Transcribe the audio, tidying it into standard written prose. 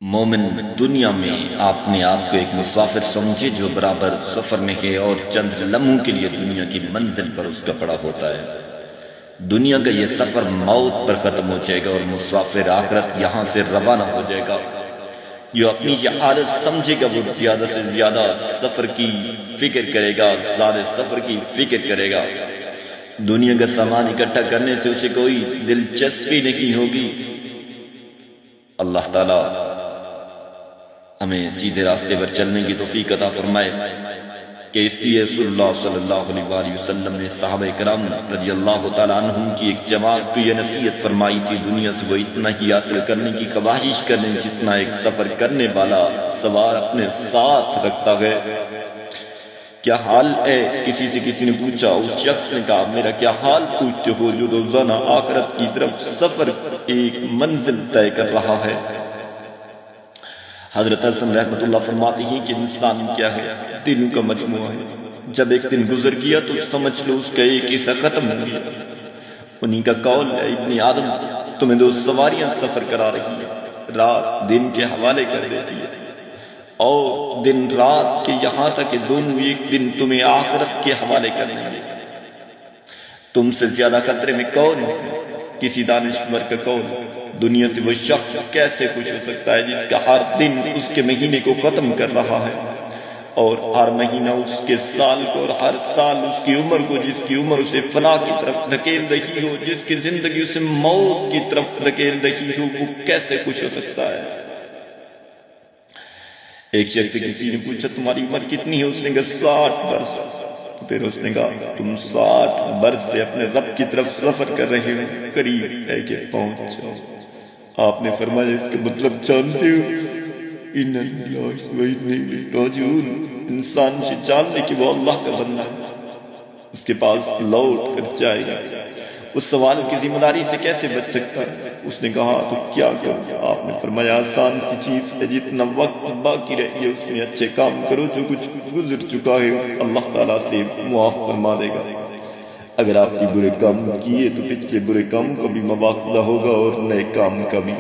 مومن دنیا میں اپنے آپ کو ایک مسافر سمجھے جو برابر سفر میں ہے اور چند لمحوں کے لیے دنیا کی منزل پر اس کا پڑا ہوتا ہے۔ دنیا کا یہ سفر موت پر ختم ہو جائے گا اور مسافر آخرت یہاں سے روانہ ہو جائے گا۔ جو اپنی یہ حالت سمجھے گا وہ زیادہ سے زیادہ سفر کی فکر کرے گا، زیادہ سفر کی فکر کرے گا۔ دنیا کا سامان اکٹھا کرنے سے اسے کوئی دلچسپی نہیں ہوگی۔ اللہ تعالیٰ ہمیں سیدھے راستے پر چلنے کی توفیق عطا فرمائے کہ اس لیے رسول اللہ صلی اللہ علیہ وآلہ وسلم نے صحابہ کرام رضی اللہ تعالیٰ عنہم کی ایک جماعت کو یہ نصیحت فرمائی تھی، دنیا سے وہ اتنا ہی حاصل کرنے کی خواہش کریں جتنا ایک سفر کرنے والا سوار اپنے ساتھ رکھتا ہے۔ کیا حال ہے؟ کسی نے پوچھا، اس شخص نے کہا، میرا کیا حال پوچھتے ہو جو روزانہ آخرت کی طرف سفر ایک منزل طے کر رہا ہے۔ حضرت حسن رحمت اللہ فرماتے ہیں کہ انسان کیا ہے؟ دنوں کا مجموعہ ہے۔ جب ایک دن گزر گیا تو سمجھ لو اس کا ایک حصہ ختم ہو گیا۔ انہی کا قول ہے، ابن آدم تمہیں دو سواریاں سفر کرا رہی ہے، رات دن کے حوالے کر دیتی ہے اور دن رات کے یہاں تک کہ دونوں ایک دن تمہیں آخرت کے حوالے کر دیں گے۔ تم سے زیادہ خطرے میں کون ہے؟ کسی دانشور کا قول، دنیا سے وہ شخص کیسے خوش ہو سکتا ہے جس کا ہر دن اس کے مہینے کو ختم کر رہا ہے اور ہر مہینہ اس کے سال کو اور ہر سال اس کی عمر کو، جس کی عمر اسے فنا کی طرف دھکیل رہی ہو، جس کی زندگی اسے موت کی طرف دھکیل رہی ہو، وہ کیسے خوش ہو سکتا ہے؟ ایک شخص سے کسی نے پوچھا، تمہاری عمر کتنی ہے؟ اس نے کہا 60 برس۔ پھر اس نے کہا، تم 60 برس سے اپنے رب کی طرف سفر کر رہے ہو، قریب ہے کہ پہنچ جاؤ۔ آپ نے فرمایا، اس کا مطلب جانتے ہو؟ ان اللہ و انا الیہ راجعون، انسان سے جاننے کہ وہ اللہ کا بندہ ہے، اس کے پاس لوٹ کر جائے گا، اس سوال کی ذمہ داری سے کیسے بچ سکتا ہے؟ اس نے کہا، تو کیا کروں؟ آپ نے فرمایا، آسان سی چیز ہے، جتنا وقت باقی رہی ہے اس میں اچھے کام کرو، جو کچھ گزر چکا ہے اللہ تعالیٰ سے معاف فرما دے گا۔ اگر آپ کی برے کام کیے تو پچھلے برے کام کا بھی مواخذہ ہوگا اور نئے کام کا بھی۔